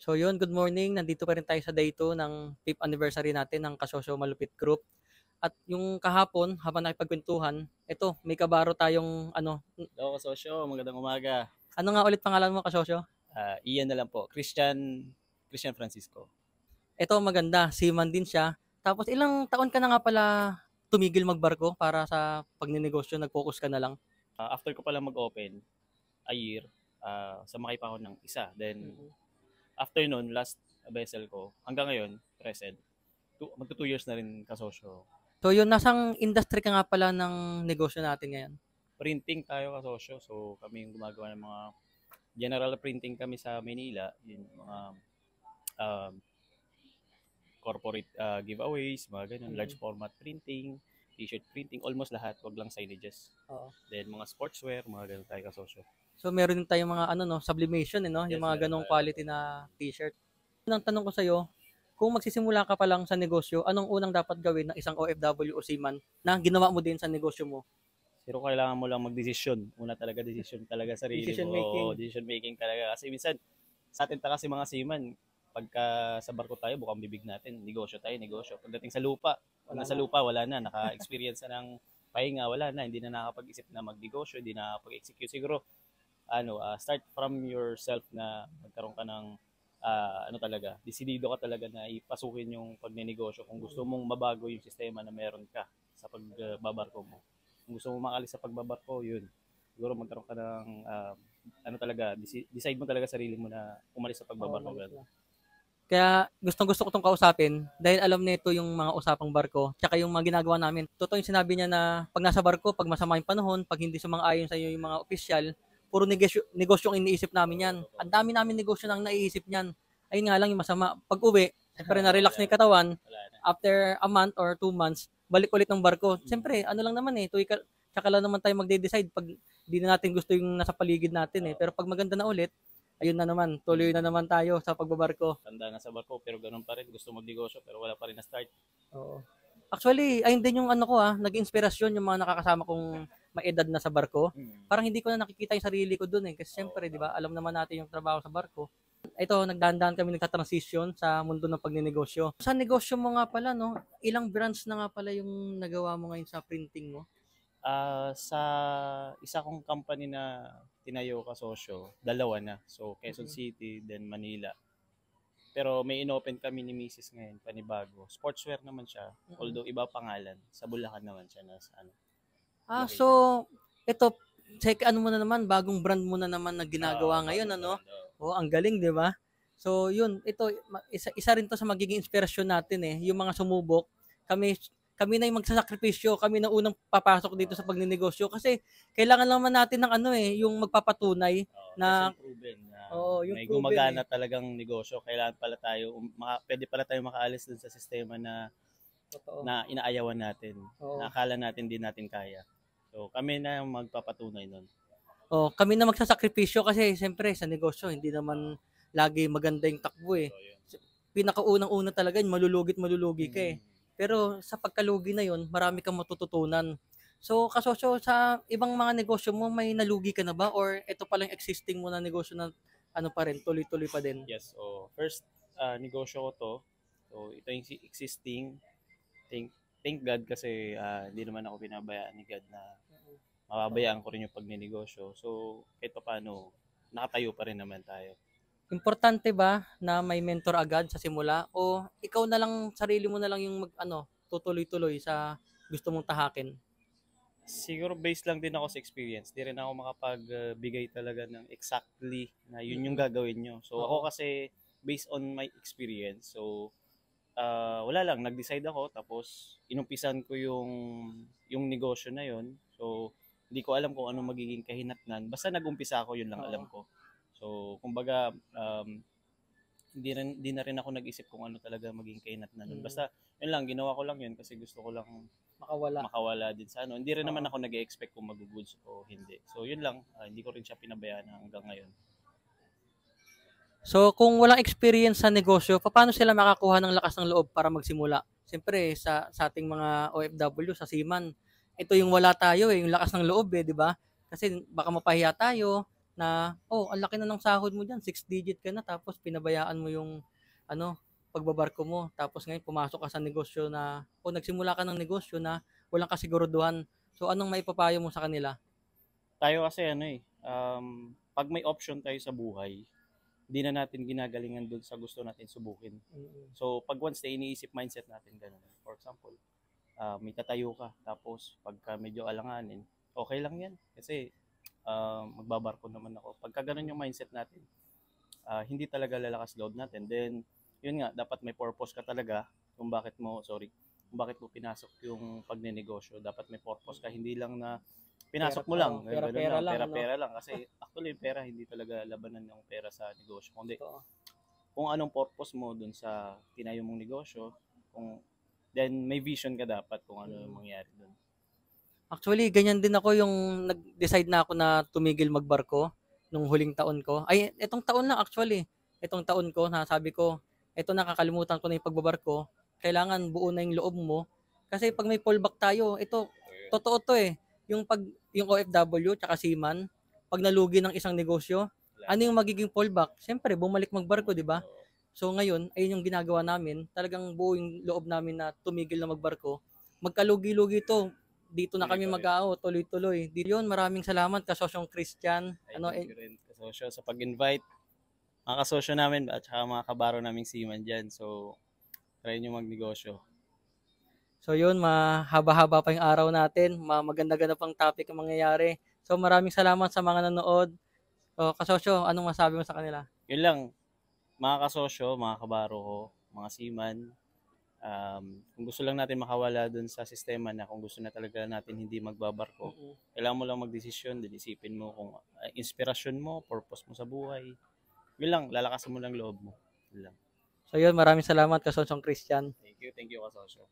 So yun, good morning. Nandito pa rin tayo sa day 2 ng 5th anniversary natin ng Kasosyo Malupit Group. At yung kahapon, habang nakipagkwentuhan, ito, may kabaro tayong Hello, kasosyo. Magandang umaga. ano nga ulit pangalan mo, Kasosyo? Ian na lang po. Christian Francisco. Ito, maganda, seaman din siya. Tapos ilang taon ka na nga pala tumigil magbarko para sa pagninegosyo, nag-focus ka na lang? After ko pala mag-open, a year, sumakay pa ako ng isa. Then, Mhm. after nun, last vessel ko, hanggang ngayon, present, magto 2 years na rin kasosyo. So yun, nasang industry ka nga pala ng negosyo natin ngayon? Printing tayo kasosyo. So, kami yung gumagawa ng mga general printing kami sa Manila. Yung mga um, corporate giveaways, mga ganun, large format printing, t-shirt printing, almost lahat, wag lang signages. Oo. Then mga sportswear, mga ganun tayo kasosyo. So meron din tayong mga sublimation, no? Yung Yes, mga meron ganong tayo. quality na t-shirt. Unang tanong ko sa'yo, kung magsisimula ka pa lang sa negosyo, anong unang dapat gawin ng isang OFW o seaman na ginawa mo din sa negosyo mo? Pero kailangan mo lang magdesisyon. Una talaga, desisyon talaga sarili Decision mo. Oo, making. decision making talaga. Kasi minsan, sa atin kasi mga seaman, pagka sa barko tayo, bukang bibig natin, negosyo tayo, negosyo. Pagdating sa lupa, pag Wala nasa na. lupa, wala na. Naka-experience na ng pahinga, wala na. Hindi na nakakapag-isip na magnegosyo, hindi na nakakapag-execute. Siguro, start from yourself na magkaroon ka ng talaga, desidido ka talaga na ipasukin yung pagnenegosyo kung gusto mong mabago yung sistema na meron ka sa pagbabarko mo. Kung gusto mo makalis sa pagbabarko, yun. Siguro magkaroon ka ng decide mo talaga sarili mo na umalis sa Oo, pagbabarko. malis Ganun. na. Kaya gustong-gusto ko 'tong kausapin dahil alam nito yung mga usapang barko tsaka yung mga ginagawa namin. Totoo yung sinabi niya na 'pag nasa barko, 'pag masama yung panahon, 'pag hindi sumang-ayon sa iyo yung mga opisyal, puro negosyo ang iniisip namin Oo, yan. totoo. Ang dami namin negosyo nang naiisip niyan. Ayun nga lang yung masama. Pag-uwi, siyempre na-relax Wala na yung na. katawan. Wala na. After a month or 2 months, balik ulit ng barko. Mm. Siyempre, ano lang naman tuwi ka, tsaka lang naman tayo magde-decide pag di na natin gusto yung nasa paligid natin. Oo. Pero pag maganda na ulit, ayun na naman, tuloy na naman tayo sa pagbabarko. Tanda na sa barko pero ganun pa rin. Gusto magnegosyo pero wala pa rin na start. Oo. Actually, ayun din yung naging inspirasyon yung mga nakakasama kong may edad na sa barko. Mm. Parang hindi ko na nakikita yung sarili ko doon kasi Oo, siyempre, 'di ba? tama. Alam naman natin yung trabaho sa barko. Ito, nagdahan-dahan kami nagta-transition sa mundo ng pagninegosyo. Sa negosyo mo nga pala, no, ilang branch na nga pala yung nagawa mo ngayon sa printing mo? Sa isa kong company na tinayo kasosyo, dalawa na. So, Quezon Mhm. City, then Manila. Pero may inopen kami ni Mrs. ngayon, panibago. Sportswear naman siya, Mm. although iba pangalan. Sa Bulacan naman siya na So location. ito, ano mo na naman, bagong brand mo na naman na ginagawa ngayon, Bagong ano? brand. Oh. Oh, ang galing, 'di ba? So, yun, ito isa rin 'to sa magiging inspirasyon natin yung mga sumubok. Kami kami na yung magsasakripisyo, kami na unang papasok dito sa pagninegosyo kasi kailangan lang naman natin ng yung magpapatunay Lesson na proven na yung may proven gumagana talagang negosyo. Kailangan pala tayo, pwede pala tayo makaalis dun sa sistema Totoo. na inaayawan natin. Oo. Na akala natin di natin kaya. So kami na yung magpapatunay nun. Oh, kami na magsasakripisyo kasi siyempre sa negosyo hindi naman lagi maganda yung takbo So yun. Pinakaunang-una talaga yung malulugi ka Mm. Pero sa pagkalugi na yun, marami kang matututunan. So, kasosyo, sa ibang mga negosyo mo, may nalugi ka na ba? Or ito pa lang existing mo na negosyo na pa rin, tuloy-tuloy pa din? Yes. So first negosyo ko to. So ito yung existing. Thank, thank God kasi hindi naman ako binabayaan ni God na mababayaan ko rin yung pagnenegosyo. So kahit pa paano, nakatayo pa rin naman tayo. Importante ba na may mentor agad sa simula? O ikaw na lang, sarili mo na lang yung tutuloy-tuloy sa gusto mong tahakin? Siguro based lang din ako sa experience. Di rin ako makapagbigay talaga ng exactly na yun yung Mm. gagawin nyo. So ako Oo. kasi based on my experience, so wala lang, nag-decide ako tapos inumpisan ko yung negosyo na yun. So hindi ko alam kung ano magiging kahinatnan. Basta nag-umpisa ako, yun lang alam Oo. ko. So kumbaga hindi na rin ako nag-isip kung ano talaga maging kahinatnan nun. Mm. Basta yun lang, ginawa ko lang yun kasi gusto ko lang Makawala. makawala din sa ano. Hindi rin naman Oo. ako nag-expect kung mag-goods o hindi. So yun lang, hindi ko rin siya pinabayaan hanggang ngayon. So, kung walang experience sa negosyo, paano sila makakuha ng lakas ng loob para magsimula? Siyempre, sa ating mga OFW, sa seaman, ito yung wala tayo yung lakas ng loob 'di ba? Kasi baka mapahiya tayo, na, oh, ang laki na ng sahod mo diyan, 6 digit ka na tapos pinabayaan mo yung ano, pagbabarko mo. Tapos ngayon pumasok ka sa negosyo na o nagsimula ka ng negosyo na walang kasiguraduhan. So anong maipapayo mo sa kanila? Tayo kasi ano eh, pag may option tayo sa buhay, hindi na natin ginagalingan dun sa gusto natin subukin. Mm. So, pag once na iniisip mindset natin ganun, for example, may tatayo ka, tapos pagka medyo alanganin, okay lang yan. Kasi magbabarko naman ako. Pagka ganun yung mindset natin, hindi talaga lalakas loob natin. Then, yun nga, dapat may purpose ka talaga kung bakit mo pinasok yung pagnenegosyo. Dapat may purpose ka, hindi lang na Pera, pinasok mo oo, lang, ganun pera-pera lang, lang, ano? pera-pera lang. Kasi actually, yung pera, hindi talaga labanan ng pera sa negosyo. Kundi, Totoo. kung anong purpose mo dun sa tinayo mong negosyo, then may vision ka dapat kung ano yung mangyari dun. Actually, ganyan din ako yung nag-decide na ako na tumigil magbarko nung huling taon ko. Ay, etong taon lang actually. Etong taon ko na sabi ko, eto nakakalimutan ko na yung pagbabarko. Kailangan buo na yung loob mo. Kasi pag may fallback tayo, ito, totoo to eh. Yung OFW tsaka seaman, pag nalugi ng isang negosyo, ano yung magiging fallback? Siyempre, bumalik magbarko, di ba? So ngayon, ayun yung ginagawa namin. Talagang buo yung loob namin na tumigil na magbarko. Magkalugi-lugi to, dito na kami mag-aao, tuloy-tuloy. Di yun, maraming salamat kasosyong Christian. Ay, Ano, thank you rin kasosyo sa pag-invite. Mga kasosyo namin at saka mga kabaro naming seaman dyan. So, try nyo magnegosyo. so yun, mahaba-haba pa yung araw natin. Maganda-ganda pang topic ang mangyayari. So maraming salamat sa mga nanood. So, kasosyo, anong masabi mo sa kanila? Yun lang, mga kasosyo, mga kabaro ko, mga seaman, kung gusto lang natin makawala dun sa sistema na kung gusto na talaga natin hindi magbabarko, kailangan mo lang magdesisyon, din isipin mo kung inspirasyon mo, purpose mo sa buhay. Yun lang, lalakasan mo lang loob mo. Yun lang. So yun, maraming salamat kasosyong Christian. Thank you kasosyo.